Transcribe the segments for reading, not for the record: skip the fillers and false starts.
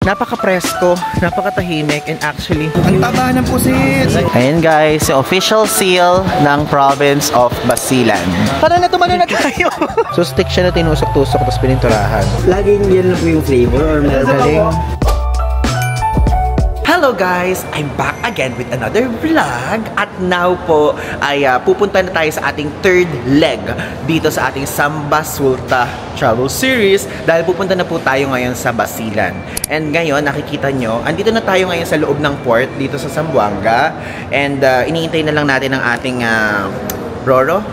Napaka-presko, napaka-tahimik, and actually, ang taba ng pusit! Ayan guys, yung official seal ng province of Basilan. Tara na, tumano na tayo! So stick siya na tinusok-tusok, tapos pininturahan. Laging yan lang po yung flavor or meron? Hello guys! I'm back again with another vlog. At now po ay pupunta na tayo sa ating third leg dito sa ating Samba Sulta travel series dahil pupunta na po tayo ngayon sa Basilan. And ngayon, nakikita nyo, andito na tayo ngayon sa loob ng port dito sa Zamboanga. And iniintay na lang natin ang ating Roro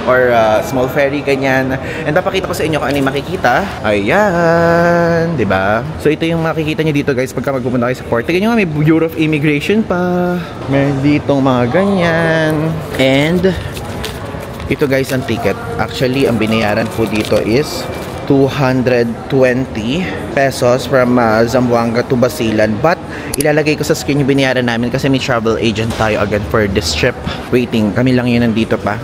or small ferry, ganyan. And papakita ko sa inyo kung ano yung makikita. Ayan, di ba? So ito yung makikita nyo dito guys pagka magpupunta kayo sa port. Tignan nyo nga, may Bureau of Immigration pa. May ditong mga ganyan. And ito guys ang ticket. Actually, ang binayaran po dito is 220 pesos from Zamboanga to Basilan. But ilalagay ko sa screen yung binayaran namin kasi may travel agent tayo agad for this trip. Waiting, kami lang yun nandito pa.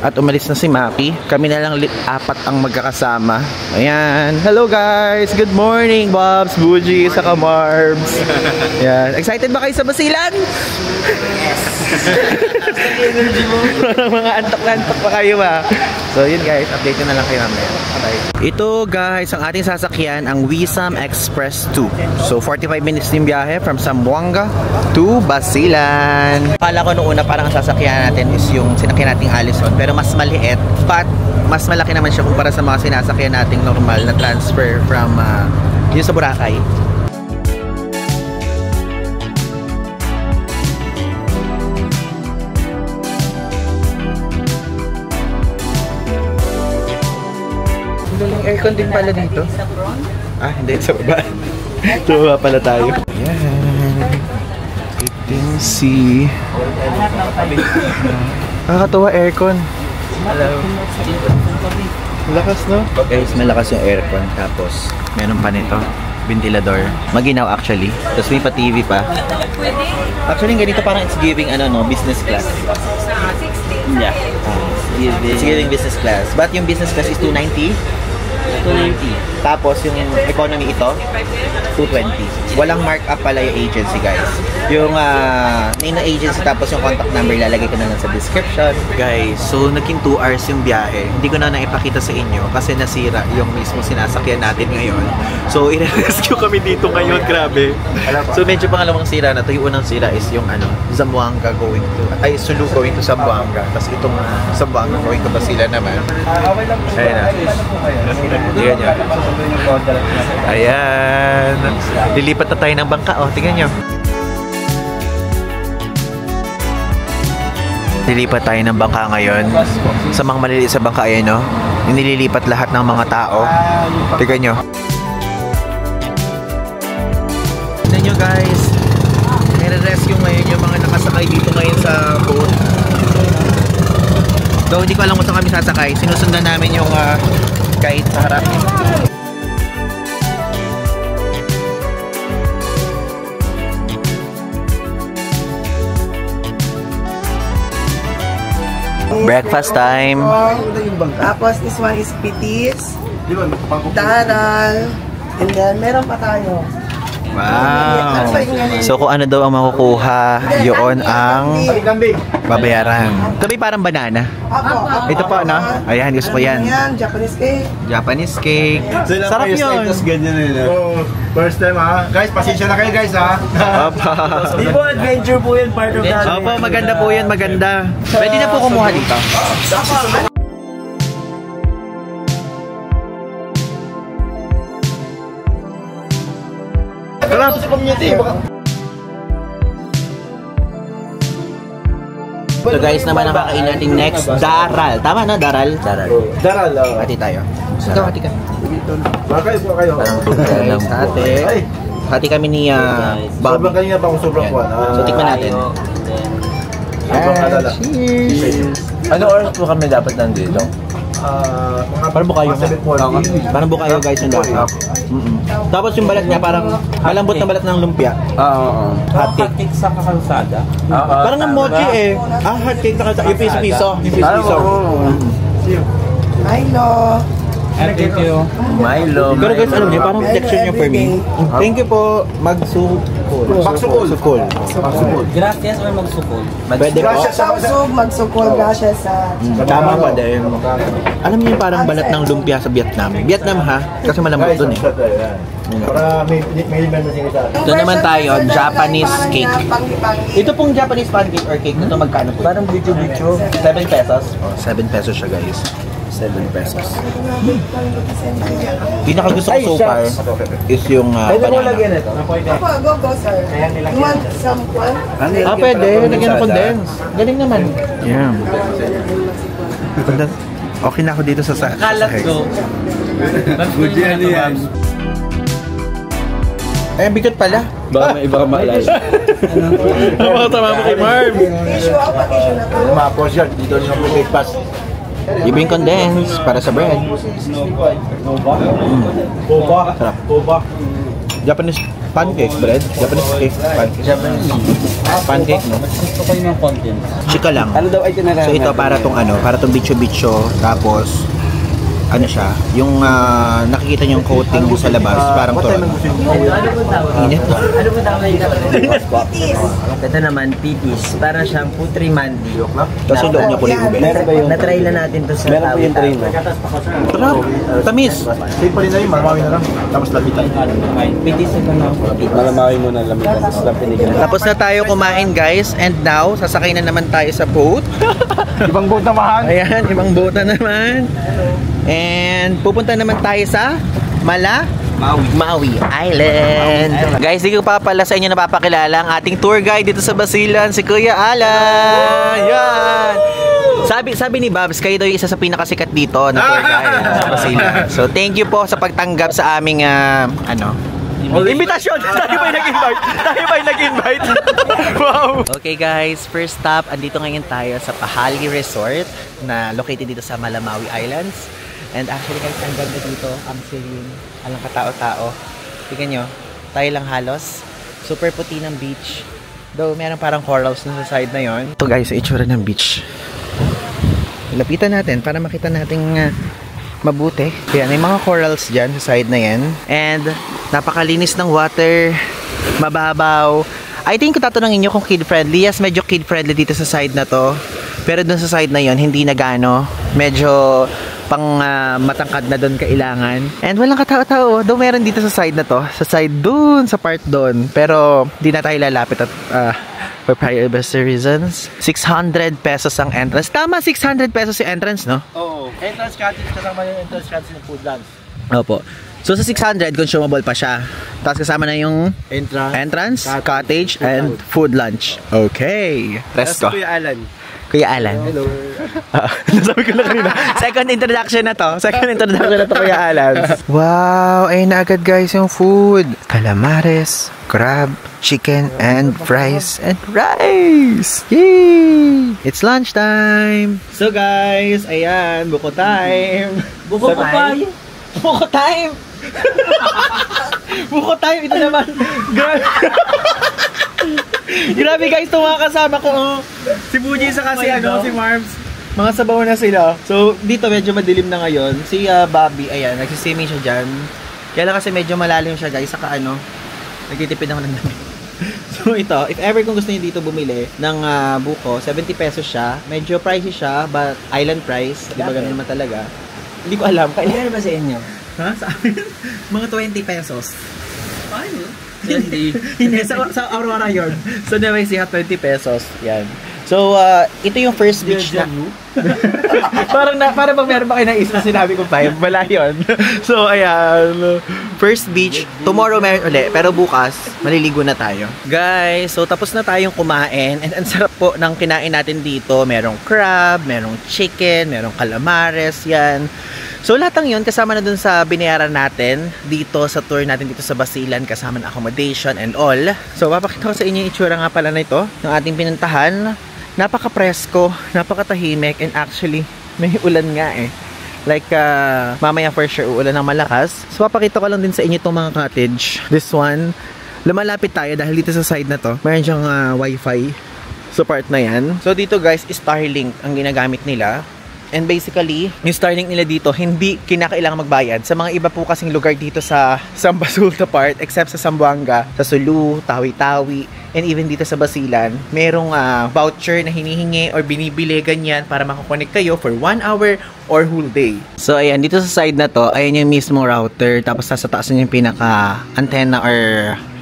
At umalis na si Maki. Kami na lang apat ang magkakasama. Ayan. Hello guys! Good morning, Bobs, Buji, saka Marbs. Ayan. Excited ba kayo sa Basilan? Yes! Energy mo. Mga antok-antok pa kayo ba? So yun guys, update ko na lang kayo mamaya. Bye. Ito guys, ang ating sasakyan, ang Wisam Express 2. So 45 minutes yung biyahe from Zamboanga to Basilan. Pala ko noong una parang ang sasakyan natin is yung sinakyan nating Allison, pero mas maliit, but mas malaki naman siya kumpara sa mga sinasakyan nating normal na transfer from yung sa Boracay. Galing aircon din pala dito. Ah, hindi. Sa baba. Sa baba pala tayo. Ayan. Itinsi. Nakakatawa aircon. Hello. Malakas, no? Guys, malakas yung aircon. Tapos, meron pa nito. Ventilador. Maginaw actually. Tapos may pa TV pa. Actually, ganito parang it's giving ano no, business class. Yeah. It's giving business class. But yung business class is 290. 290. Tapos yung economy ito 220. Walang markup pala yung agency guys. Yung name ng agency tapos yung contact number lalagay ko na lang sa description. Guys, so naging 2 hours yung biyahe. Hindi ko na naipakita sa inyo kasi nasira yung mismo sinasakyan natin ngayon. So i-rescue kami dito ngayon, grabe. So medyo pangalawang sira na to. Yung unang sira is yung Zamboanga going to Sulu going to Zamboanga. Tapos itong Zamboanga going to Basilan naman. Ayan na. Tingnan nyo. Ayan. Lilipat na tayo ng bangka. O, tingnan nyo. Lilipat tayo ng bangka ngayon. Sa mga maliliit sa bangka, ayan no. Nililipat lahat ng mga tao. Tingnan nyo. Tingnan nyo guys. Nire-rescue ngayon yung mga nakasakay dito ngayon sa boat. Though hindi ko alam kung saan kami sasakay. Sinusundan namin yung guide sa harap. Breakfast time. Tapos this one is pitis, daral, and then meron pa tayo. Wow! So kung ano daw ang makukuha, yun ang babayaran. Ito ba parang banana? Ito po, no? Ayan, gusto ko yan. Japanese cake. Japanese cake. Sarap yun. First time ha. Guys, pasensya na kayo guys ha. Opo. Di po adventure po yun, part of that. Opo, maganda po yun, maganda. Pwede na po kumuha dito. Salamat sa community. So guys, naman ang kakain natin next, daral. Tama na, daral? Daral. Daral. Hati tayo. Ikaw, hati ka. Bakit po kayo? Parang hati. Hati kami ni Bobby. Sobrang kanina pa kung sobrang kuwan. So tikman natin. Cheers! Ano oras po kami dapat nandito? Parang bukayo. Parang bukayo guys yung lahat. Tapos yung balat niya parang malambot na balat ng lumpia. Hot cake. Sa kakalsada? Parang ang mochi eh. Hot cake sa kalsada. Yung piso-piso. Yung piso-piso. Milo. Thank you. Milo. Pero guys, alam niyo, parang texture niya for me. Thank you po, magsukol. Magsukol. Gracias or magsukol? Pwede po. Magsukol, magsukol, gracias sa... Tama pa din. Alam niyo yung parang balat ng lumpia sa Vietnam. Vietnam ha, kasi malambot dun eh. Para may liman na siya. Ito naman tayo, Japanese cake. Ito pong Japanese pancake or cake na ito magkano po? Parang bicho-bicho. 7 pesos. Oh, 7 pesos siya guys. 7 pesos. Pinaka gusto ko so far is yung Pwede mo banana. lagyan ito. Go, sir. You want some one? Pwede. Lagyan ng condense. Galing naman. Yeah. Okay na ako dito sa Kalat ko. Good yan. Eh, bigat pala. Baka may iba ka maalala. Tama mo kay Marv. Tissue ako, tissue na to. Mga portion, dito rin yung cake pass. Libreng condense para sa bread. Boba. Sarap. Boba. Japanese pancake bread. Japanese cake pancake. Pancake, no? Gusto ko yung content. Chika lang. Ano daw ay tinarahan? So ito para tong para tong bicho-bicho. Tapos ano siya, yung nakikita niyo yung coating sa labas, parang to. Ano po tawag? Init. Ano po tawag yung Pitis. Ito naman, pitis. Para siyang putri mandi. Tapos yung loob niya puli ube. Meron ba yung... Na-try na natin to sa Meron po yung train mo? Sarap. Tamis. Same pa rin na yun, marami na lang. Tapos lapitan. Pitis ito na. Malamaki mo na lamitan. Tapos lang pinigyan. Tapos na tayo kumain guys, and now sasakay na naman tayo sa boat. Ibang boat na mahal. Ayan, ibang boat na naman. And pupunta naman tayo sa Maui Island. Guys, di ko pa pala sa inyo napapakilala ang ating tour guide dito sa Basilan, si Kuya Alan. Yan. Sabi ni Babs, kayo daw yung isa sa pinakasikat dito na tour guide sa Basilan. So thank you po sa pagtanggap sa aming invitation. Tayo ba yung nag-invite? Wow. Okay guys, first stop, andito ngayon tayo sa Pahali Resort na located dito sa Maui Islands. And actually guys, ang ganda dito, ang serene, alang katao-tao. Tingnan nyo, tayo lang halos. Super puti ng beach. Though meron parang corals na sa side na yon. Ito guys, itsura ng beach. Lapitan natin para makita natin mabuti. Kaya may mga corals dyan sa side na yan. And napakalinis ng water, mababaw. I think kung tatanungin nyo kung kid-friendly, yes, medyo kid-friendly dito sa side na to. Pero dun sa side na yon hindi na gano. Medyo pang matangkad na doon kailangan. And walang katao-tao. Though meron dito sa side na to. Sa side dun, sa part doon. Pero di na tayo lalapit at for privacy reasons. 600 pesos ang entrance. Tama, 600 pesos yung entrance, no? Oo. Entrance cottage kasama yung entrance cottage ng food lunch. Opo. So sa 600, consumable pa siya. Tapos kasama na yung entrance, cottage, and food lunch. Okay. Rest ko. Kuya Alan. Kuya Alan. Hello. Nasabi ko na kanina. Second introduction na to. Kuya Alan. Wow, ayun na agad guys yung food. Calamares, crab, chicken, and fries, and rice. Yay! It's lunchtime. So guys, ayan, buko time. Buko pa. Buko time. Buko time, ito naman. Grabe guys, itong mga kasama ko. Si Buji sa kasi si Marms. Mga sabaw na sila. So, dito medyo madilim na ngayon. Si Bobby, ayan, nagsiswimming siya dyan. Kaya lang kasi medyo malalim siya guys. Saka nagtitipid ako ng dami. So, ito, if ever kung gusto niyo dito bumili ng buko, 70 pesos siya. Medyo pricey siya, but island price. Di ba ganun naman talaga? Hindi ko alam. Kailan ba sa inyo? Ha? Sa amin? Mga 20 pesos. Paano? Hindi, sa Aurora yun. So, naman siya 20 pesos. Yan. So, ito yung first beach na... parang bang meron ba kayo naisip na sinabi ko 5? Wala yun. So, ayan. First beach. Tomorrow meron ulit. Pero bukas, maliligo na tayo. Guys, so tapos na tayong kumain. And ang sarap po ng kinain natin dito. Merong crab, merong chicken, merong calamares. Yan. So lahat ng yun kasama na dun sa binayaran natin dito sa tour natin dito sa Basilan, kasama ng accommodation and all. So papakita ko sa inyo yung itsura nga pala na ito ng ating pinuntahan. Napaka-presko, napakatahimik, and actually may ulan nga like mamaya for sure uulan ng malakas. So papakita ko lang din sa inyo itong mga cottage. This one, lumalapit tayo dahil dito sa side na to mayroon siyang wifi. So part na yan. So dito guys, Starlink ang ginagamit nila. And basically, yung Starlink nila dito, hindi kinakailangan magbayad. Sa mga iba po kasing lugar dito sa Samba Sulta part, except sa Zamboanga, sa Sulu, Tawi-Tawi, and even dito sa Basilan, merong voucher na hinihingi or binibili ganyan para makakonect kayo for 1 hour or whole day. So ayan, dito sa side na to, ayan yung mismo router, tapos sa taas niya yung pinaka-antenna or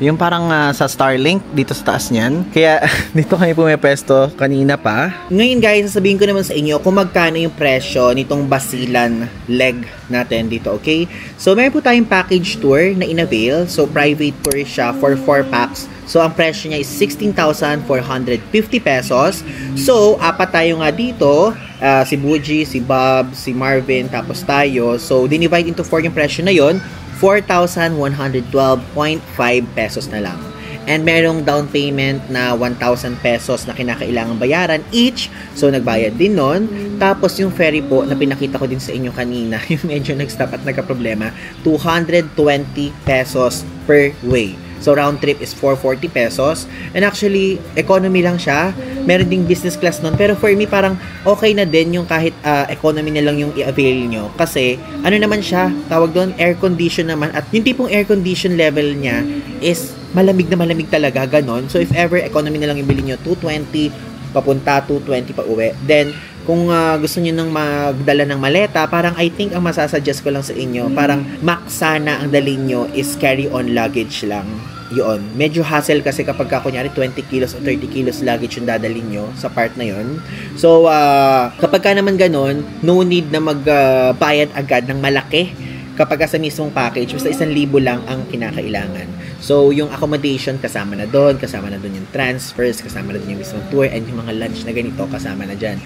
yung parang sa Starlink dito sa taas niyan. Kaya dito kami pumepesto kanina pa. Ngayon guys, sasabihin ko naman sa inyo kung magkano yung presyo nitong Basilan leg natin dito, okay? So meron po tayong package tour na in-avail. So private tour siya for 4 packs. So, ang presyo niya is 16,450 pesos. So, apat tayo nga dito. Si Buji, si Bob, si Marvin, tapos tayo. So, dinivide into 4 yung presyo na yon, 4,112.5 pesos na lang. And merong down payment na 1,000 pesos na kinakailangan bayaran each. So, nagbayad din nun. Tapos, yung ferry po na pinakita ko din sa inyo kanina, yung medyo nag-stop at nagka-problema, 220 pesos per way. So, round trip is 440 pesos. And actually, economy lang siya. Meron ding business class nun. Pero for me, parang okay na din yung kahit economy na lang yung i-avail nyo. Kasi, ano naman siya, tawag doon, air condition naman. At yung tipong air condition level niya is malamig na malamig talaga, ganon. So, if ever economy na lang ibili nyo, 220 papunta, 220 pa uwi. Then, kung gusto niyo nang magdala ng maleta, parang I think ang masasuggest ko lang sa inyo, parang max sana ang dalhin nyo is carry-on luggage lang. Yun. Medyo hassle kasi kapag kunyari 20 kilos o 30 kilos luggage yung dadalhin nyo sa part na yun. So, kapag ka naman ganun, no need na magbayad agad ng malaki kapag sa mismong package. Basta 1,000 lang ang kinakailangan. So, yung accommodation kasama na doon yung transfers, kasama na doon yung mismong tour, and yung mga lunch na ganito kasama na dyan.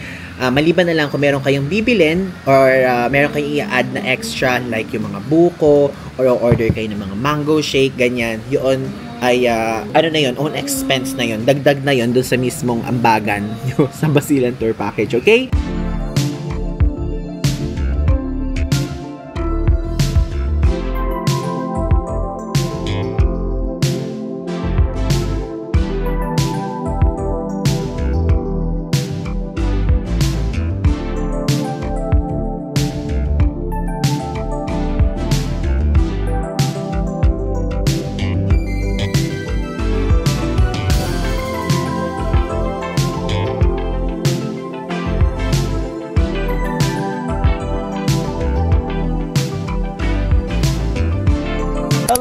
Maliban na lang kung meron kayong bibilin or meron kayong i-add na extra like yung mga buko or order kayo ng mga mango shake, ganyan. Yun ay ano na yun, own expense na yun. Dagdag na yun doon sa mismong ambagan sa Basilan Tour Package, okay?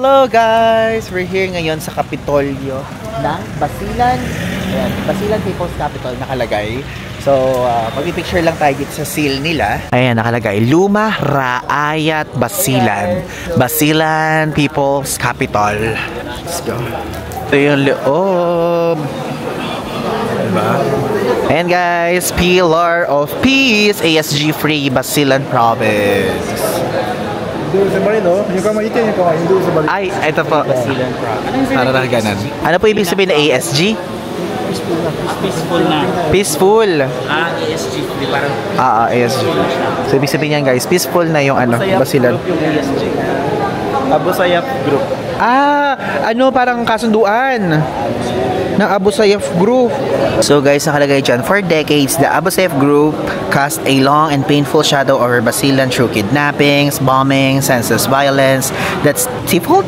Hello guys! We're here ngayon sa Kapitolyo ng Basilan. Ayan, Basilan People's Capital nakalagay. So, mag-picture lang tayo dito sa seal nila. Ayan, nakalagay. Luma, Raayat, Basilan. Basilan People's Capital. Let's go. Ito yung loob. Diba? Ayan guys, Pillar of Peace, ASG Free, Basilan Province. Hindu sa Baril, no? Yung kamay ito, yung kamay. Hindu sa Baril. Ay, ito po. Basilan Province. Ano na ganan? Ano po ibig sabihin na ASG? Peaceful na. Peaceful. ASG. Di parang... ASG. So, ibig sabihin yan guys, peaceful na yung ano, Basilan. Yung ASG. Abu Sayyaf Group. Ano parang kasunduan ng Abu Sayyaf Group. So guys, nakalagay dyan, for decades, the Abu Sayyaf Group cast a long and painful shadow over Basilan through kidnappings, bombing, senseless violence that stifled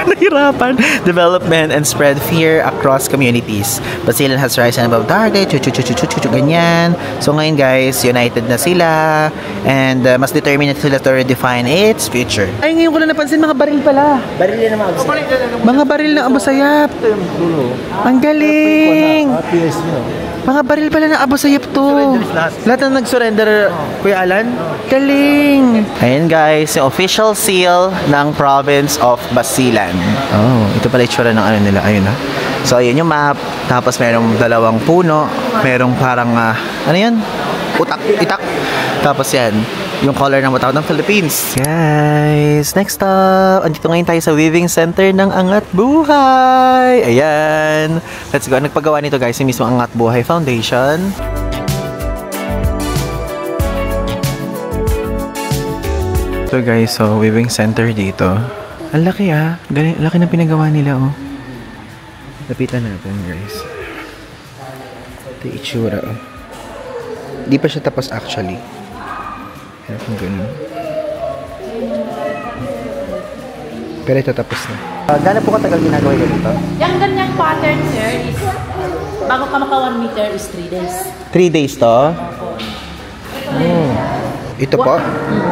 nahirapan development and spread fear across communities. Basilan has risen above dark day, ganyan. So ngayon guys, united na sila and mas determined sila to redefine its future. Ay, ngayon ko na napansin, mga baril pala. Baril na naman Abu Sayyaf. Mga baril ng Abu Sayyaf. Ang galing! Mga baril pala ng Abu Sayyaf to. Lahat na nag-surrender, Kuya Alan? Galing! Ayan guys, yung official seal ng province of Basilan. Oh, ito pala itsura ng ano nila. Ayun na. So, ayun yung map. Tapos merong dalawang puno. Merong parang, ano yan? Itak. Tapos yan, yung color ng bataw ng Philippines. Guys, next up, andito ngayon tayo sa Weaving Center ng Angat Buhay. Ayan. Let's go. Nagpagawa nito guys, yung mismo Angat Buhay Foundation. So guys, so Weaving Center dito. Ang laki laki ng pinagawa nila oh. Lapitan natin guys. Ito itsura oh. Di pa siya tapos actually. Ayan, kung ganun. Pero ito tapos na. Gano'n po katagal ginagawa yun dito? Yung ganyang pattern, sir, is bago ka maka 1 meter is 3 days. 3 days to? Ito po?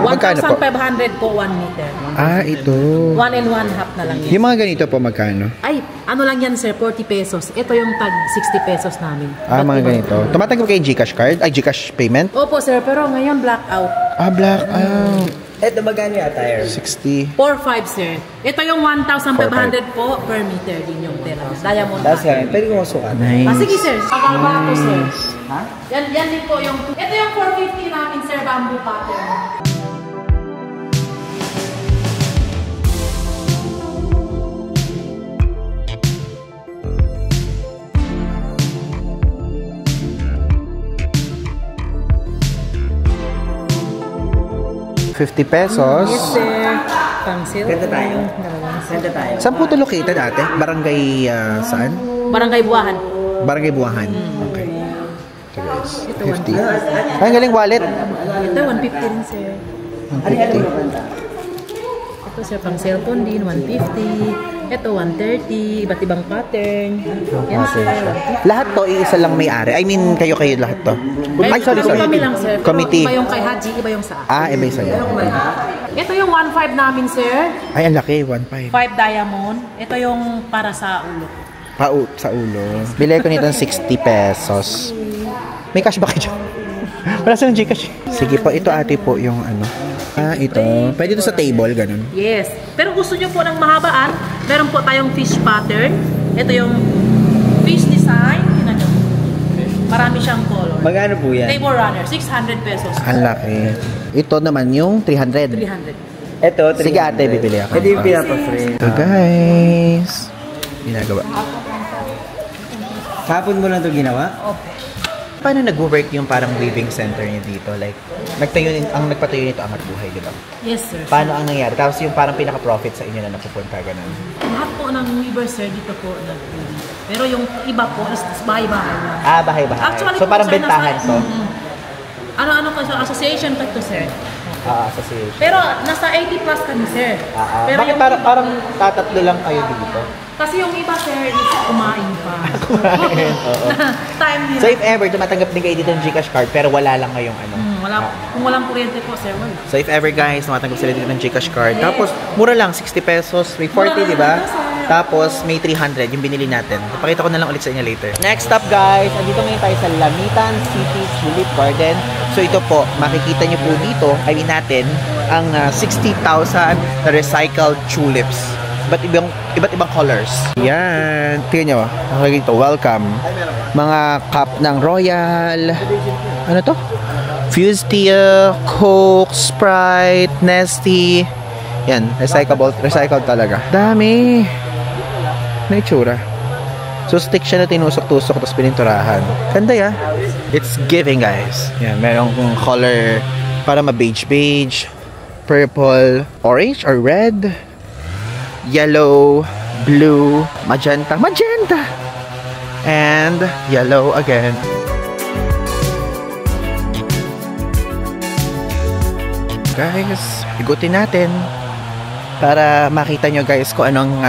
Magkano po? 1,500 po 1 meter. Ah, ito. 1 and 1/2 na lang yan. Yung mga ganito po, magkano? Ay, ano lang yan, sir, 40 pesos. Ito yung tag 60 pesos namin. Ah, mga ganito. Tumatanggap kayo Gcash card? Ay, Gcash payment? Opo, sir, pero ngayon blackout. Ah, blackout. Eto, magkano yung attire? 60. 4,500, sir. Ito yung 1,500 po per meter din yung tela. Diamond Tapos pattern. pwede ko masukat. Ah, sige, sir. Pagkaba ko, sir. Ha? Yan din po yung... Ito yung 450 namin, sir, bamboo pattern. $50 pesos. Yes, sir. Pang-sale. Ganda tayo. Ganda tayo. Saan po ito located, ate? Barangay, saan? Barangay Buahan. Barangay Buahan. Okay. Ito guys. Ito, 50. Ay, ang galing wallet. Ito, 150 rin, sir. 150. Ito, sir, pang-cellphone din, 150. Ito, 130. Iba't ibang pattern. Yan, sir. Lahat to, iisa lang may-ari. I mean, kayo lahat to. Ay, sorry. Kami lang, sir. Pero Committee. iba yung kay Haji, iba yung sa akin. Ah, iba yung sa'yo. Ito yung 1.5 namin, sir. Ay, ang laki. 1.5. 5 diamond. Ito yung para sa ulo. Sa ulo. Bili ko nito ng 60 pesos. May cash ba kayo dyan? Wala silang Gcash. Sige po, ito ate po yung ano. Ah, ito. Pwede ito sa table, ganun. Yes. Pero gusto nyo po ng mahabaan, meron po tayong fish pattern. Ito yung fish design. Tingnan nyo. Marami siyang color. Magkano po yan? Table runner, 600 pesos. Ang laki. Ito naman yung 300. 300. Eto, Sige ate, bibili ako. Pwede yung pinapa-frame. Ito guys. Ginagawa. Hapon mo lang ito ginawa? Okay. Paano nag-work yung parang weaving center niyo dito? Like, nagpatayo nito Angat Buhay, di ba? Yes, sir. Paano ang nangyari? Tapos yung parang pinaka-profit sa inyo na napupunta, ganun. Lahat po ng weaver, sir, dito po nag-weaving. Pero yung iba po is bahay-bahay lang. Ah, bahay-bahay. Actually, So po, parang sir, bentahan nasa- to? Ano ka siya? Association ka to, sir. Association. Pero nasa 80 plus kami, sir. Pero Bakit yung parang tatatlo lang kayo dito? kasi yung iba, sir, is kumain pa. Oo. Time nila. So if ever, tumatanggap din kayo dito ng Gcash card, pero wala lang ngayong ano. Kung walang kuryente po, sir, wala. So if ever guys, tumatanggap sila dito ng Gcash card. Tapos, mura lang, 60 pesos. May 40, di ba? Tapos, may 300, yung binili natin. Pakita ko na lang ulit sa inyo later. Next up guys, andito ngayon tayo sa Lamitan City Tulip Garden. So ito po, makikita nyo po dito, I mean natin, ang 60,000 na recycled tulips. Iba't ibang colors. Yan. Tingnan nyo. Nakalagay ito. Welcome. Mga cup ng Royal. Ano to? Fuse Tea, Coke, Sprite, Nesty. Yan. Recycled talaga. Dami. May itsura. So stick siya na tinusok-tusok tapos pininturahan. Ganda ya. It's giving guys. Yan. Merong color para ma-beige. Purple, orange or red. Yellow, blue, magenta, and yellow again. Guys, igutin natin para makita nyo guys kung anong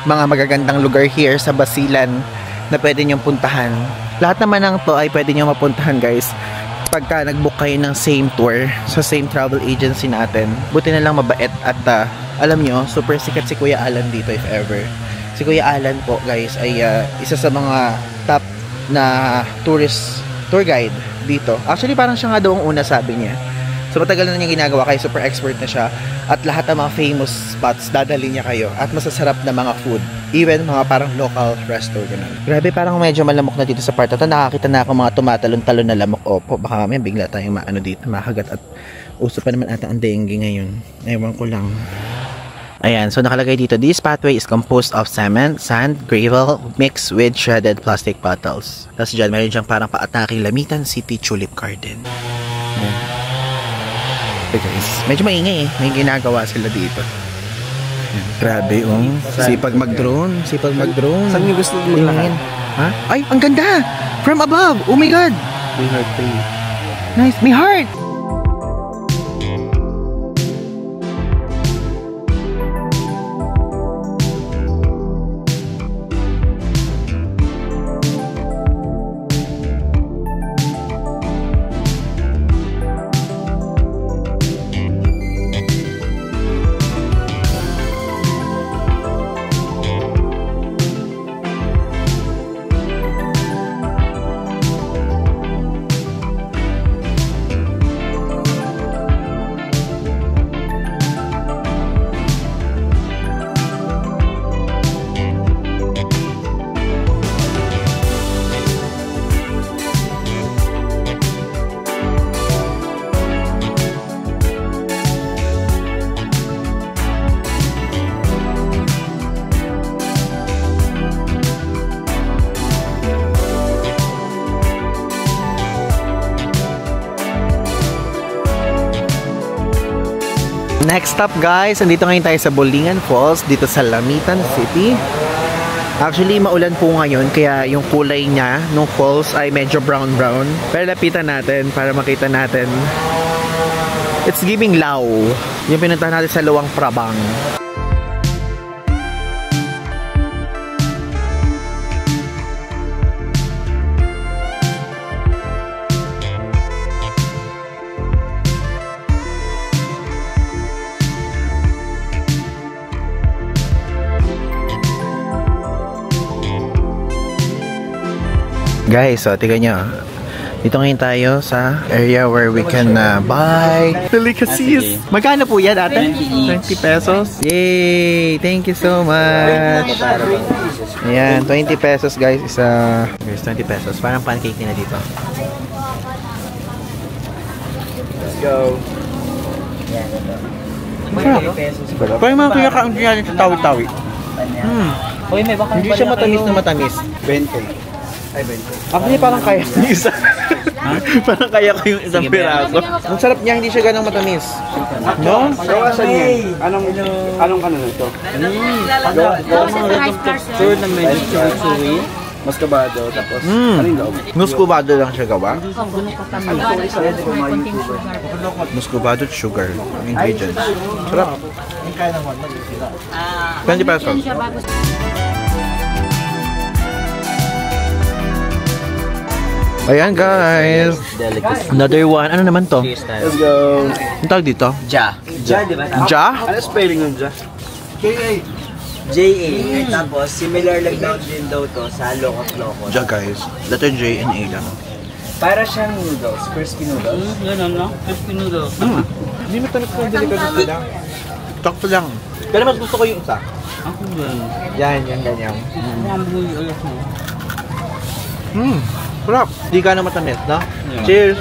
mga magagandang lugar here sa Basilan na pwede nyong puntahan. Lahat naman ng to ay pwede nyo mapuntahan guys pagka nag-book kayo ng same tour sa same travel agency natin. Buti na lang mabait at alam nyo, super sikat si Kuya Alan dito if ever. Si Kuya Alan po guys ay isa sa mga top na tour guide dito. Actually parang siya nga daw ang una, sabi niya. So matagal na niya ginagawa, kaya super expert na siya. At lahat ng mga famous spots dadali niya kayo. At masasarap na mga food. Even mga parang local resto, ganun. Grabe, parang medyo malamok na dito sa part na to. Nakakita na ako mga tumatalon-talon na lamok. Opo, baka mamaya bigla tayong maano dito, makagat. At uso pa naman ata ang dengue ngayon. Ewan ko lang. Ayan, so nakalagay dito, this pathway is composed of cement, sand, gravel, mixed with shredded plastic bottles. Tapos dyan, meron dyan parang paatake Lamitan City Tulip Garden. Ayan. Okay guys, medyo maingay eh. May ginagawa sila dito. Ayan. Grabe, sipag mag-drone. Saan nyo gusto maglakad? Ha? Ay, ang ganda! From above! Oh my God! We heard 3. Nice, may heart! Next stop guys, andito ngayon tayo sa Bolingan Falls dito sa Lamitan City. Actually, maulan po ngayon kaya yung kulay niya nung falls ay medyo brown-brown. Pero lapitan natin para makita natin. It's giving Lao. Yung pinuntahan natin sa Luang Prabang. Guys, so tingnan nyo. Dito ngayon tayo sa area where we can buy delicacies. Magkano po yan, ate? 20 pesos. Yay! Thank you so much. Ayan, 20 pesos guys. Isa. Guys, 20 pesos. Parang pancake na dito. Let's go. Parang mga kinakain natin sa tawi-tawi. Hindi siya matamis na matamis. 20. Ay, 20. Actually, parang kaya yung isa. Parang kaya ko yung isang piraso. Ang sarap niya, hindi siya ganang matamis. No? Gawasan niya. Anong kanon ito? Sure na medyo chewy-chewy. Muscovado, tapos anong loob? Muscovado lang siya gawa. Muscovado at sugar. Ang ingredients. Sarap. 20 pesos. Ayan guys. Another one. Ano naman to? Let's go. Ang tawag dito? Ja, di ba? Ja? Ano spelling nun dyan? J-A. Tapos, similar lang din daw to sa Locos. Ja guys. Letter J and A lang. Para siyang noodles, crispy noodles. Yan no? Crispy noodles. Hindi matamis ko yung delikado lang. Takto lang. Pero mas gusto ko yung isa. Ako yan. Yan, ganyan. Mamboy, ayos mo. Sarap. Hindi ka na matamis, no? Yeah. Cheers!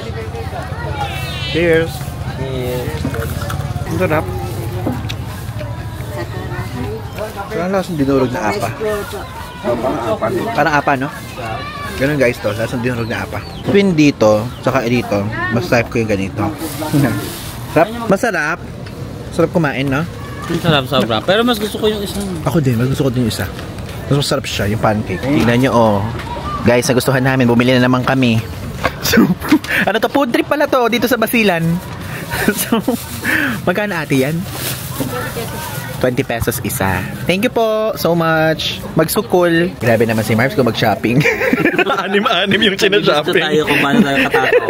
Cheers! Ang sarap. Parang lasang dinurog na apa. Parang apa, no? Ganun guys to, lasang dinurog na apa. Twin dito, saka dito, mas type ko yung ganito. Sarap. Masarap. Sarap kumain, no? Ang sarap sobra. Pero mas gusto ko yung isang. Ako din, mas gusto ko din yung isa. Mas masarap siya, yung pancake. Tingnan nyo, oh. Guys, nagustuhan namin, bumili na naman kami. So, ano to? Food trip pala to, dito sa Basilan. So, magkano ate yan? 20 pesos isa. Thank you po so much. Magsukol. Grabe naman si Marbs kung mag-shopping. Anim-anim yung sina-shopping. Gusto tayo kung paano tayo katakaw.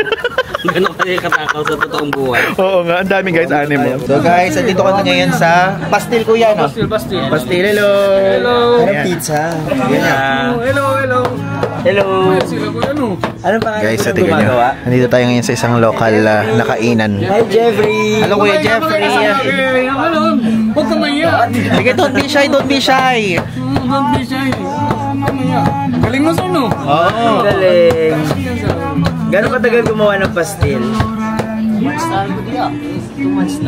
Ganun tayo katakaw sa totoong buhay. Oo nga, ang dami guys, anim mo. So guys, andito ka na ngayon sa Pastil Kuya, no? Pastil. Pastil, hello! Hello! Ayan. Pizza. Hello! Anong pangalan Guys, mo sa tingnan nyo. Nandito tayo ngayon sa isang local na kainan. Hi, Jeffrey! Hello Kuya Jeffrey! Huwag ka maya! Sige, don't be shy, don't be shy! Don't be shy! Galing mo sa no? Oo. Galing! Gano'ng katagal gumawa ng pastil? 2 months na. 2 months?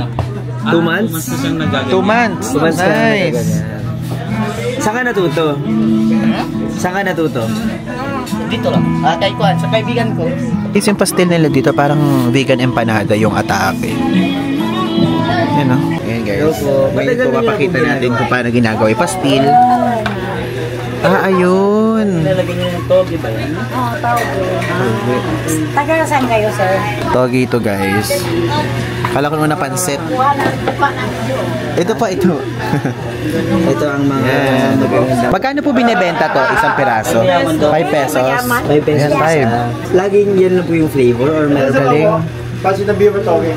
2 months na siyang nagagawin. 2 months. 2 months na Nice. Saan ka natuto? Saan ka natuto? Dito lang. Kay Kwan, sa kaibigan ko. Is yung pastil nila dito parang vegan empanada yung atake. Yan o. Ayan guys. Ngayon po mapakita natin kung paano ginagawa yung pastil. Ayun. Nalagyan niyo ng togi ba yan? Oo, taga saan kayo, sir? Togi ito guys. Kala ko naman napansit. Ito pa ito. Ito ang mga Yan. Magkano po binibenta to? Isang piraso? 5 pesos? 5 pesos. Yan, 5. Laging yan lang po yung flavor or meron ba? Galing. Pansit na beer toge.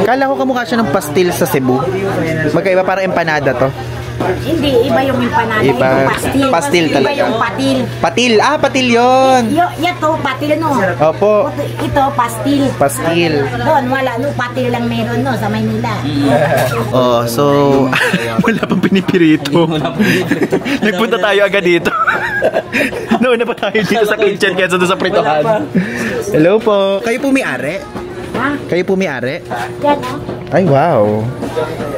Kala ko kamukha siya ng pastil sa Cebu. Magkaiba para empanada to. Hindi, iba yung empanada, Iba. ito pastil. Pastil talaga. Iba yung patil. Patil! Patil yun! Ito, patil no. Opo. Ito, pastil. Pastil. Doon, wala. No, patil lang meron no, sa Maynila. Oh, so wala pang pinipirito. Nagpunta tayo agad dito. Nauna pa tayo dito sa kitchen kaysa doon sa pritohan. Hello po. Kayo po may-ari? Ha? Kayo po may-ari? Yan, no? Ay, wow.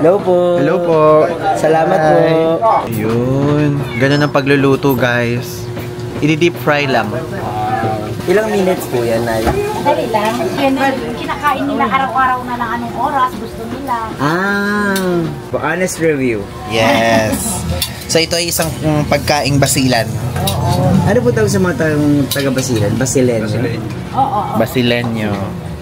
Hello po. Hello po. Salamat po. Ayun. Ganun ang pagluluto, guys. I-deep fry lang. Ilang minutes po yan, Nay? Dali lang. Yan, kinakain nila araw-araw na lang anong oras gusto nila. Honest review. Yes. So ito ay isang pagkaing basilan. Ano po tawag sa mga taga-Basilan? Basilenyo? Oo. Basilenyo.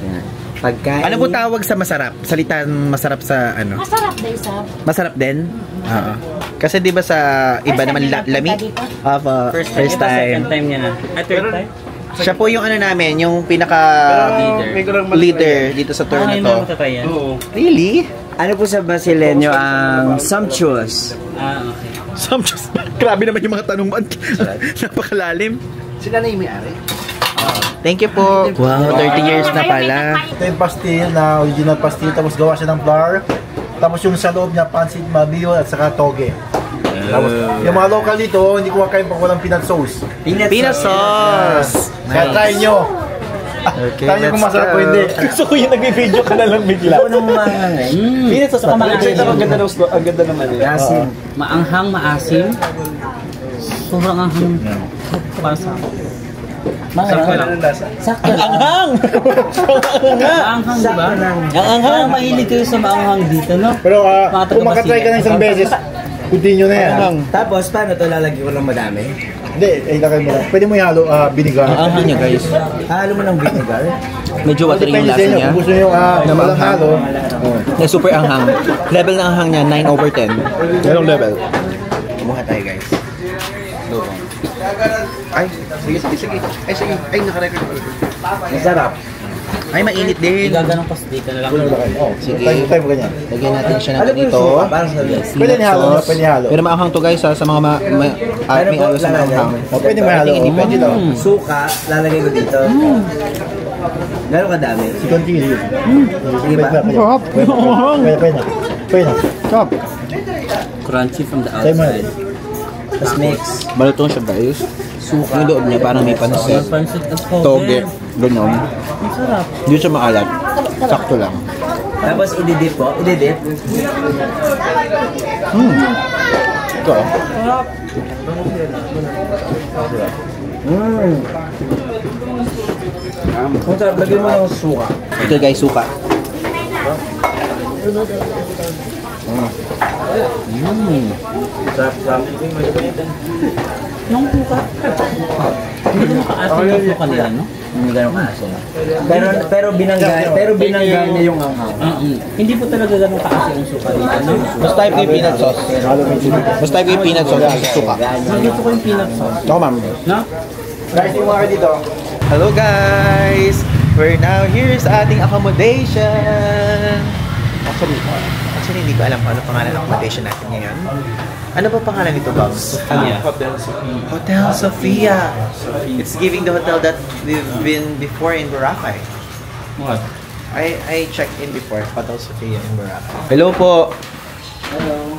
Yan. Pagkain... Ano po tawag sa masarap? Salitan masarap sa ano? Masarap daw sa. Masarap din? Oo. Kasi di ba sa iba naman lami? First time. Second time niya na. Third time? Siya po yung ano namin, yung pinaka leader dito sa tour na to. Really? Ano po sa Basilenyo ang sumptuous? Okay. Sumptuous. Grabe naman yung mga tanong mo. Napakalalim. Sila na yung may-ari. Thank you po. Wow, 30 years na pala. Ito yung pastil na original pastil, tapos gawa siya ng flour. Tapos yung sa loob niya, pansit mabiyo at saka toge. Tapos yung mga local dito, hindi ko makain pag walang peanut sauce. Peanut sauce. Kaya try nyo. Okay, Try nyo kung masarap o hindi. Gusto ko yung nag-video ka na lang bigla. Ito nung mga Peanut sauce, ang ganda naman. asin. Maanghang, maasim. Sobrang anghang. Para sa akin. Sakto lang. Sakto lang. Anghang! Maanghang, di ba? Ang anghang. Mahilig kayo sa maanghang dito, no? Pero kung makatry ka na isang beses, continue na yan. Tapos, paano ito lalagyan ko ng madami? Hindi, ilagay mo lang. Pwede mo ihalo vinegar. Ang anghang niya, guys. Halo mo ng vinegar? Medyo watery yung Depende lasa sa inyo. niya. Kung gusto nyo walang halo. Na super anghang. Level ng anghang niya, 9 over 10. Ganong level. Kumuha tayo, guys. Ay, sige. Ay, sige. Ay, nakarecord. Masarap. Ay, mainit din. Igaganong pas dito na lang. Sige. Tayo mo ganyan. Lagyan natin siya Ano natin po yung dito. suka? Parang sa Pwede ihalo. Pwede ihalo. Pero maanghang to, guys, sa mga may ayaw sa maanghang. Pwede ihalo. Hindi pwede to. suka, lalagay ko dito. Gano'ng kadami? Si continue. Sige ba? Pwede na. Stop. Crunchy from the Tayo mo na. outside. Tapos mix. Balutong siya, guys. Suka. Yung loob niya parang may pansit. Pansit at Toge. Ganon. Ang sarap. Hindi siya maalat. Sakto lang. Tapos ididip po. Ididip. Ito. Kung sarap, lagyan mo ng suka. Ito, guys, suka. Sarap. Yung suka. Hindi ko makaasin yung suka nila, no? Hindi gano'ng kaasin. Pero binangga niya yung anghang. Hindi po talaga ganun kaasin yung suka dito, no? Mas type yung peanut sauce. Mas type yung peanut sauce sa suka. Gusto ko yung peanut sauce. Ito, ma'am. No? Guys, yung mga dito. Hello, guys! We're now here sa ating accommodation. Actually, hindi ko alam kung ano pangalan ng accommodation natin ngayon. Ano ba pangalan nito, Bogs? Hotel Sofia. It's giving the hotel that we've been before in Boracay. What? I checked in before, Hotel Sofia in Boracay. Hello po. Hello.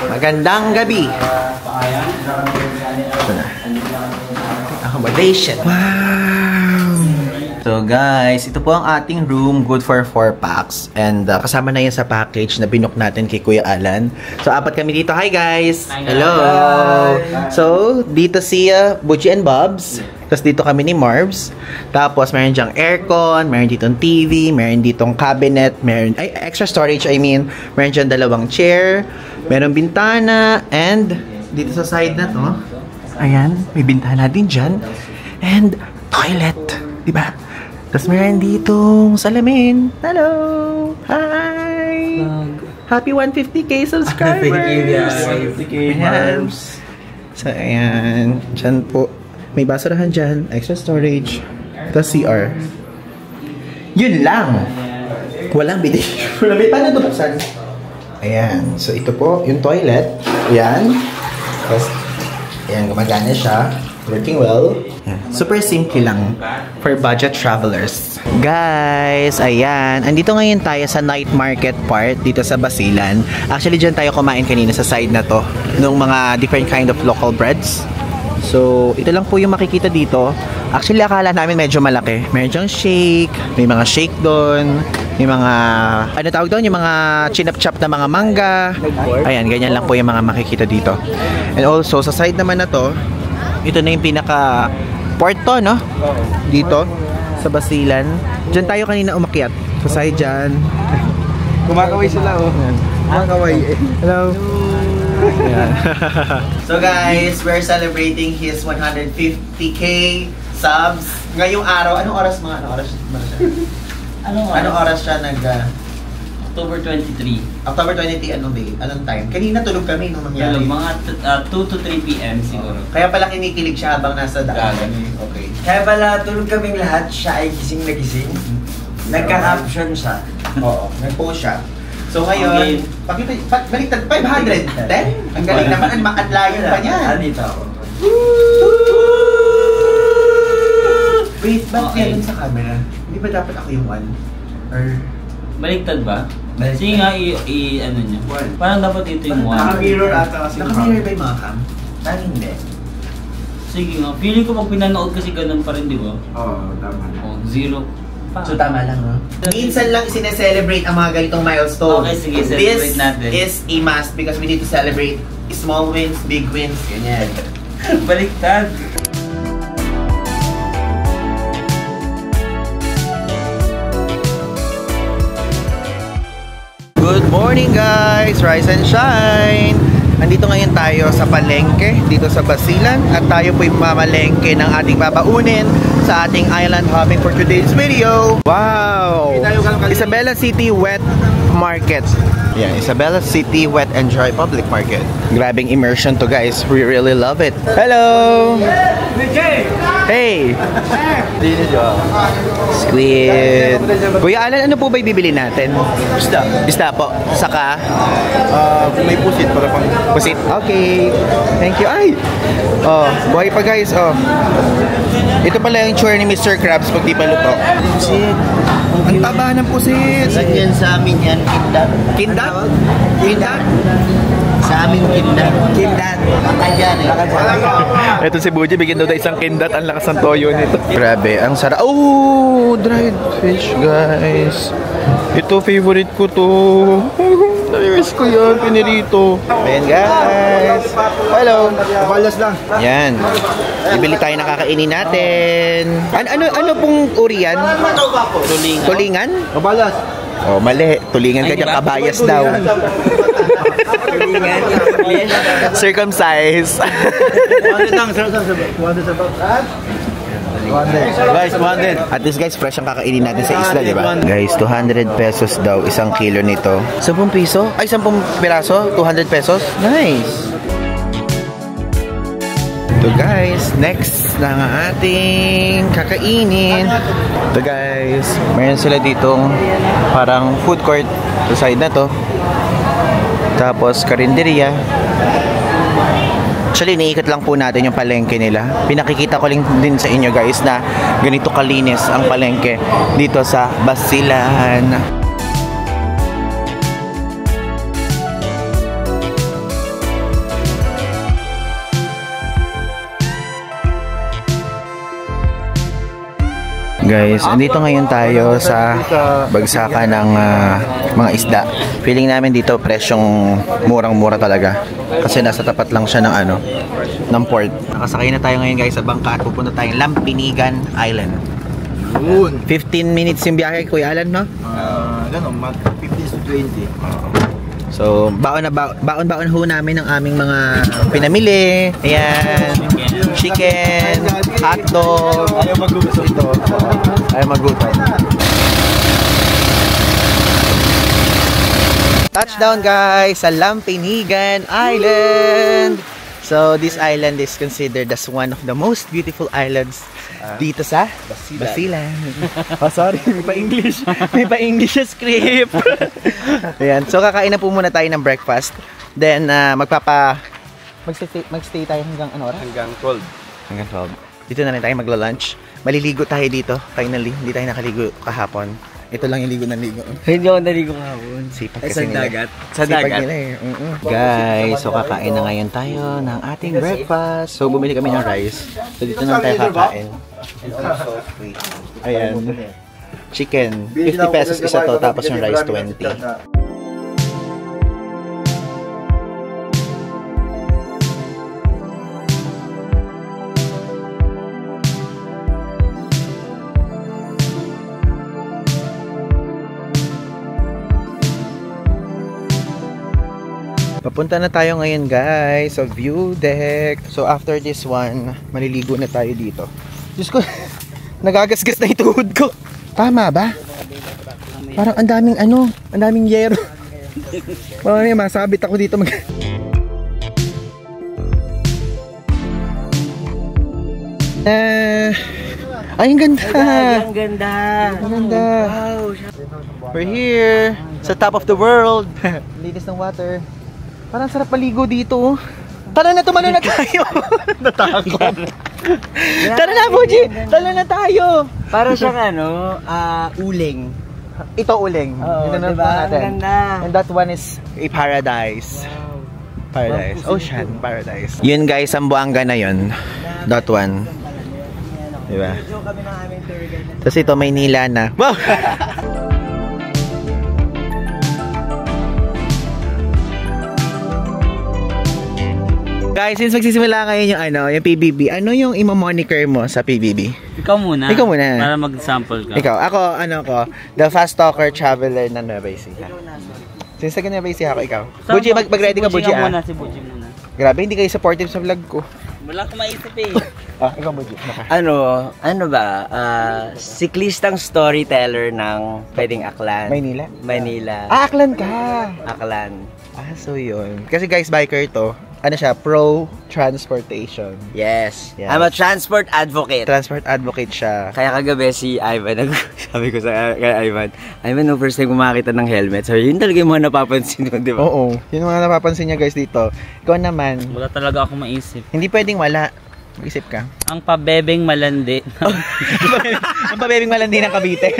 Magandang gabi. Ito na. Accommodation. Wow! So guys, ito po ang ating room, good for 4 packs. And kasama na yan sa package na binook natin kay Kuya Alan. So 4 kami dito. Hi guys! Hello! So, dito si Butchie and Bobs. Tapos dito kami ni Marvs. Tapos meron dyang aircon, meron ditong TV, meron ditong cabinet, meron extra storage, I mean. Meron dyang 2 chair, meron bintana, and dito sa side na to, ayan, may bintana din dyan. And toilet, di ba? Tapos meron ditong salamin. Hello! Hi! Happy 150k subscribers! Thank you guys. 150k Marvs. So ayan, dyan po. May basurahan dyan, extra storage, tapos CR. Yun lang! Walang bidet. Walang bidet. Paano ito buksan? Ayan. So, ito po, yung toilet. Ayan. Tapos, ayan, gumagana siya. Working well. Ayan. Super simple lang for budget travelers. Guys, ayan. Andito ngayon tayo sa night market part dito sa Basilan. Actually, dyan tayo kumain kanina sa side na to ng mga different kind of local breads. So, ito lang po yung makikita dito. Actually, akala namin medyo malaki. Meron dyang shake, may mga shake doon, may mga, ano tawag doon? Yung mga chinap-chap na mga mangga. Ayan, ganyan lang po yung mga makikita dito. And also, sa side naman na to, ito na yung pinaka Port to, no? Dito, sa Basilan. Diyan tayo kanina umakyat. Kasay dyan. Kumakaway sila, oh. Kumakaway eh. Hello. So guys, we're celebrating his 150k subs. Ngayong araw, anong oras mga? Anong oras siya nag... October 23. October 23, anong day? Anong time? Kanina tulog kami nung nangyari. Mga 2 to 3 p.m. siguro. Kaya pala kinikilig siya habang nasa daan. Okay. Kaya pala tulog kaming lahat, siya ay gising na gising. Nagka-caption siya. Oo, nag-post siya. So ngayon, baliktad 510? Ang galing naman, ang layo pa niya. Dito ako. Wait, ba't yan sa camera? Hindi ba dapat ako yung one? Or... Baliktad ba? Sige nga, ano niya. Parang dapat dito yung 1. Naka-mirror ata kasi. Naka-mirror ba yung mga cam? Hindi. Sige nga, feeling ko pag pinanood kasi ganun pa rin, di ba? Oo, tama. Oh, 0. So tama lang, no? Minsan lang sineselebrate ang mga ganitong milestone. Okay, sige, celebrate natin. This is a must because we need to celebrate small wins, big wins, ganyan. Baliktad. Good morning guys! Rise and shine! Nandito ngayon tayo sa palengke dito sa Basilan at tayo po'y mamalengke ng ating babaunin sa ating island hopping for today's video. Wow! Isabela City Wet Market. Yeah, Isabela City Wet and Dry Public Market. Grabing immersion to guys. We really love it. Hello! Hey! Squid! Kuya Alan, ano po ba ibibili natin? Isda. Isda po. Saka? May pusit para pang... Pusit? Okay. Thank you. Ay! Oh, buhay pa guys. Oh. Ito pala yung chore ni Mr. Krabs pag di pa luto. Pusit. Ang taba ng pusit. Ganyan sa amin yan, kindat. Kindat? Kindat? Sa amin kindat. Kindat. Makadyan eh. Ito si Buji, bigyan daw isang kindat. Ang lakas ng toyo nito. Grabe, ang sarap. Oh, dried fish, guys. Ito, favorite ko to. Namiss ko yan, pinirito. Ayan, guys. Hello. Kabalas lang. Yan. Bibili tayo na kakainin natin. Ano pong uri yan? Tulingan. Tulingan? Kabalas. Oh, mali. Tulingan ka dyan, kabayas daw. Circumcise. 100 lang, sir. 100 sa bag. 100. Guys, 100. At least guys, fresh ang kakainin natin sa isla, di ba? Guys, 200 pesos daw isang kilo nito. 10 piso? Ay, 10 piraso? 200 pesos? Nice! Ito guys, next na ang ating kakainin. Ito guys, mayroon sila ditong parang food court sa side na to. Tapos karinderya. Actually, iniikot lang po natin yung palengke nila. Pinakikita ko lang din sa inyo guys na ganito kalinis ang palengke dito sa Basilan. Guys, andito ngayon tayo sa bagsakan ng mga isda. Feeling namin dito presyong murang-mura talaga. Kasi nasa tapat lang siya ng ng port. Nakasakay na tayo ngayon guys sa bangka at pupunta tayong Lampinigan Island. 15 minutes yung biyahe, Kuya Alan, no? Ganun, 15 to 20. So, baon ho namin ng aming mga pinamili. Ayan. Chicken, hotdog. Ayaw magugusto ito. Ayaw magutom. Touchdown guys sa Lampinigan Island. So, this island is considered as one of the most beautiful islands dito sa Basilan. Oh, sorry. May pa-English script. Ayan. So, kakain na po muna tayo ng breakfast. Then, magstay tayo hanggang ano oras? Hanggang 12. Hanggang 12. Dito na rin tayo magla-lunch. Maliligo tayo dito. Finally. Hindi tayo nakaligo kahapon. Ito lang yung ligo na ligo. Hindi ako naligo kahapon. Sipag Ay, kasi sa nila. dagat. Sa dagat nila eh. Guys, so kakain na ngayon tayo ng ating breakfast. So bumili kami ng rice. So dito na tayo kakain. Ayan. Chicken. 50 pesos isa to, tapos yung rice 20. Punta na tayo ngayon guys sa view deck. So after this one, maliligo na tayo dito. Diyos ko, nagagasgas na yung tuhod ko. Tama ba? Parang ang daming yero. Parang masabit ako dito ay, ang ganda. Ang ganda. Ang ganda. Wow. We're here sa top of the world. Linis ng water. Parang sarap maligo dito. Tara na, tumalo na tayo. Natakot. Tara na, Buji. Tara na tayo. Para siyang uling. Ito uling. Oo, ito na diba? natin. Ang ganda. And that one is a paradise. Wow. Paradise. Ocean paradise. Yun guys, ang Buanga na yun. That one. Diba? Tapos ito, Maynila na. Wow! Guys, since magsisimula ngayon yung PBB, ano yung imo-moniker mo sa PBB? Ikaw muna. Ikaw muna. Para mag-sample ka. Ikaw, ako, the fast talker traveler ng Nueva Ecija. Since taga Nueva Ecija ako, ikaw. Buji, mag-ready ka, Buji, muna, si Buji muna. Grabe, hindi kayo supportive sa vlog ko. Wala akong maisip eh. Ikaw, Buji. Ano ba? Siklistang storyteller ng pwedeng Aklan. Maynila. Aklan ka! Aklan. So yun. Kasi guys, biker to. Ano siya? Pro-transportation. Yes. I'm a transport advocate. Transport advocate siya. Kaya kagabi si Ivan, sabi ko kay Ivan, no, first time kumakita ng helmet. So yun talaga yung mga napapansin mo, di ba? Oo. Yun yung mga napapansin niya guys dito. Ikaw naman. Wala talaga akong maisip. Hindi pwedeng wala. Mag-isip ka. Ang pabebeng malandi. Ang pabebeng malandi ng Cavite.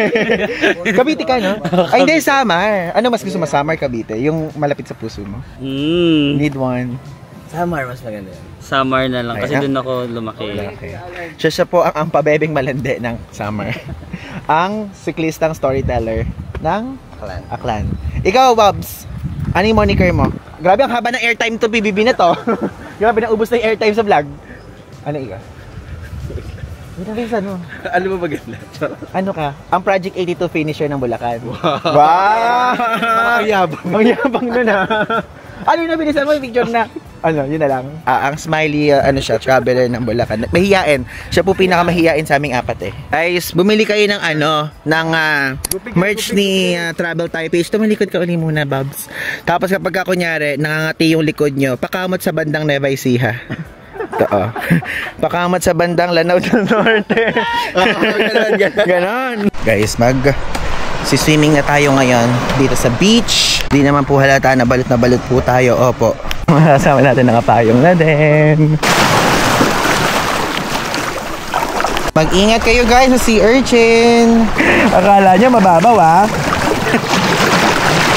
Cavite ka, no? Ay, hindi, Samar. Ano mas gusto mo, Samar, Cavite? Yung malapit sa puso mo? Need one. Samar, mas maganda yan. Samar na lang, kasi doon ako lumaki. Okay. Siya po ang pabebeng malandi ng Samar. Ang siklistang storyteller ng Aklan. Ikaw, Bobs, ano yung moniker mo? Grabe, ang haba ng airtime to PBB na to. Grabe, naubos na yung airtime sa vlog. Ano ikaw? Ano ba maganda? Ano ka? Ang Project 82 finisher ng Bulacan. Wow! Ang yabang nun Ano yung nabilisan mo? Picture na. Yun na lang. Ang smiley, siya, traveler ng Bulacan. Mahiyain. Siya po pinakamahiyain sa aming apat Guys, bumili kayo ng ng merch ni Travel Tayo Page. Tumalikod ka uli muna, Babs. Tapos kapag kunyari, nangangati yung likod nyo, pakamot sa bandang Nueva Ecija. Pakamot sa bandang Lanao del Norte. Ganon. Guys, swimming na tayo ngayon dito sa beach. Di naman po halata na balot po tayo. Opo. Kasama natin nakapayong na din. Mag-ingat kayo guys sa sea urchin. Akala nyo mababaw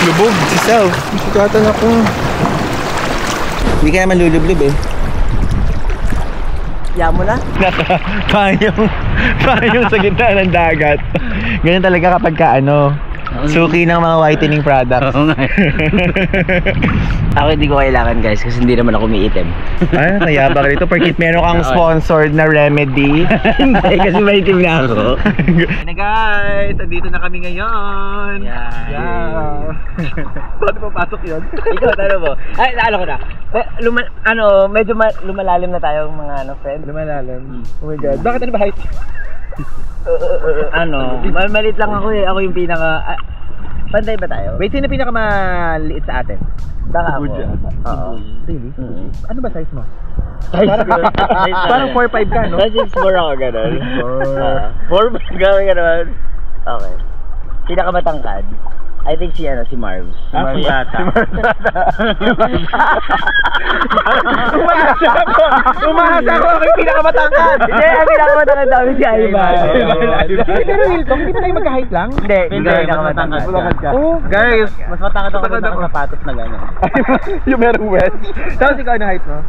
Lubog. Sisaw. Sukatan ako. Hindi ka naman lulublob Yamo na? Payong sa gitna ng dagat. Ganyan talaga kapag suki ng mga whitening products. Ako hindi ko kailangan guys kasi hindi naman ako umiitim. Ay, nayabang rito. Perkit meron kang sponsored na remedy. Hindi kasi maitim na ako. Na guys, andito na kami ngayon. Yeah. Paano papasok yun? Ikaw, talo mo. Ay, naano ko na. Medyo lumalalim na tayo mga friend. Lumalalim. Oh my god. Bakit ba height? Malit lang ako Ako yung pinaka... Pantay ba tayo? Wait, sino pinakamaliit sa atin? Baka ako. Oo. Really? Ano ba size mo? Parang 4'5 ka, no? 6'4 ako, gano'n. 4'5 ka, gano'n. Okay. Pinakamatangkad. I think si Marvs. Si Bata. Umahasa ako yung pinakamatangkad. Hindi, ang pinakamatangkad dami si Ivan. Pero Wilton, hindi ba kayo magka-height lang? Hindi pinakamatangkad. Oh, guys. Mas matangkad ako sa sapatos na gano'n. Yung merong wedge. Tapos ikaw na height mo?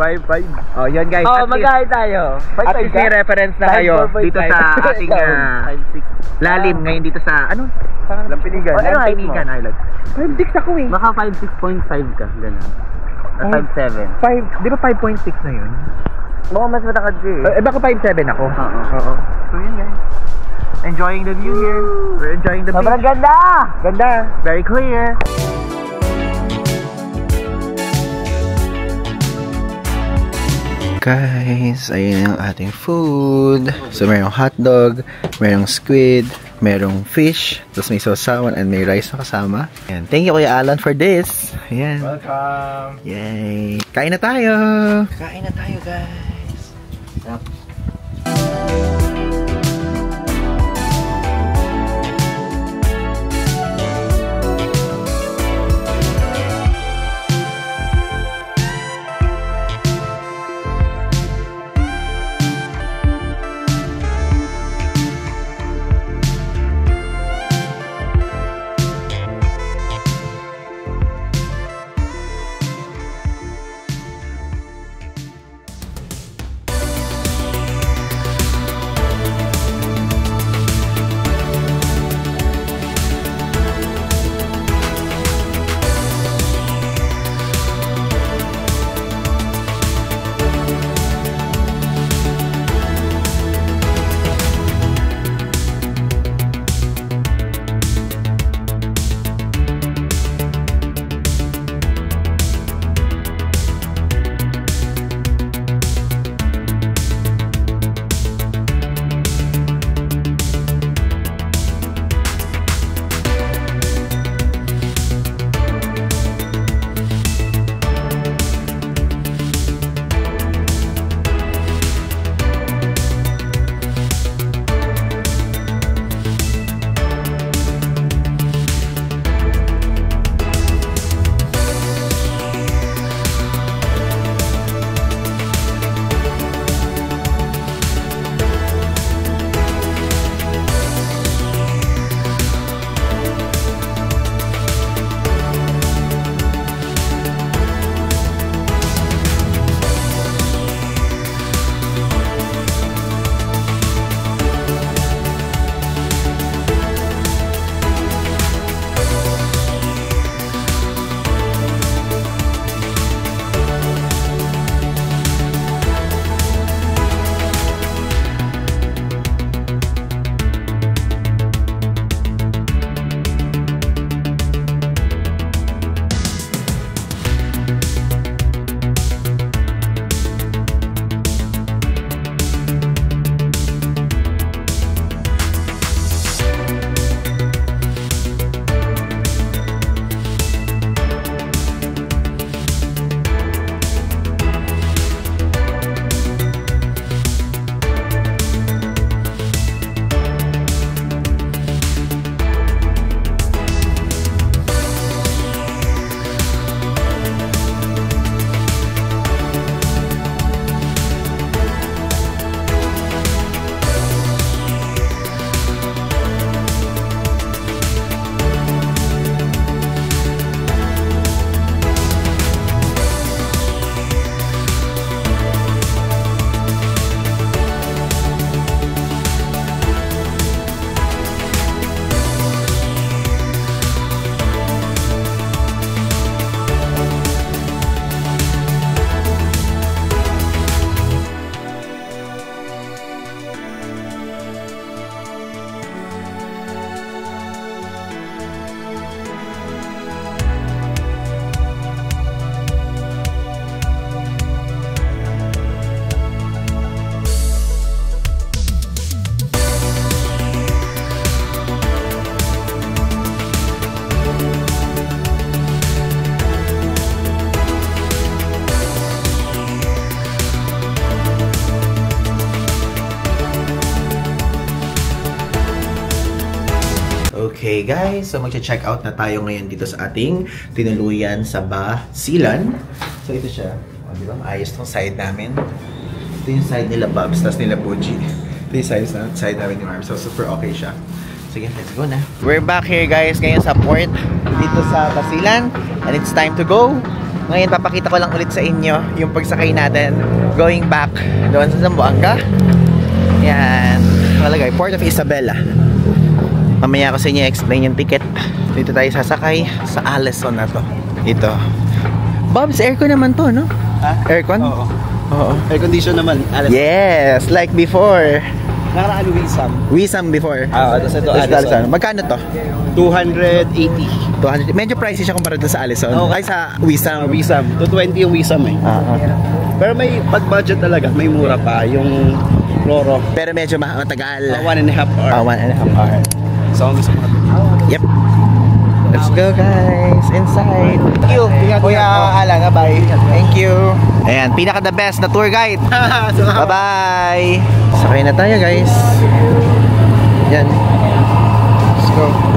5'5". Oh, yun guys. Magka-height tayo. At least may reference na kayo dito sa ating lalim ngayon dito sa Lampinigan. Lampinigan Island. 5'6" ako Baka 5'6.5 ka, gano'n. 5'7". Di ba 5.6 na yun? Mukhang mas matangkad ka Baka 5'7 ako. Oo. So yun guys. Enjoying the view here. We're enjoying the beach. Sobrang ganda! Ganda. Very clear. Guys, ayun ang ating food. So, merong hotdog, merong squid, merong fish, tapos may sausawan and may rice na kasama. Ayan. Thank you, Kuya Alan, for this. Ayan. Welcome! Yay! Kain na tayo! Kain na tayo, guys! Sarap. Okay guys, so magche-check out na tayo ngayon dito sa ating tinuluyan sa Basilan. So ito siya. O, di ba? Maayos tong side namin. Ito yung side nila Bobs, tas nila Puji. Ito yung side namin ni Marm. So super okay siya. Sige, let's go na. We're back here guys ngayon sa port dito sa Basilan. And it's time to go. Ngayon papakita ko lang ulit sa inyo yung pagsakay natin going back doon sa Zamboanga. Yan. Malagay, Port of Isabela. Mamaya ko sa inyo explain yung ticket. Dito tayo sasakay sa Allison na to. Ito. Bob's aircon naman to, no? Ha? Aircon? Oo. Oo. Air condition naman. Allison. Yes, like before. Nakaraan Wisam. Wisam before. Tapos ito Allison. Magkano to? 280. 200. Medyo pricey siya kumpara doon sa Allison. Okay. Ay, sa Wisam. Wisam. 220 yung Wisam eh. Pero may pag-budget talaga, may mura pa yung Cloro. Pero medyo matagal. 1.5 hour. 1.5 hour. So, gusto mo Yep. Let's go guys, inside. Thank you, Kuya Alan. Bye. Thank you. Ayan, pinaka the best na tour guide. Bye-bye. Sakay na tayo guys. Yan. Let's go.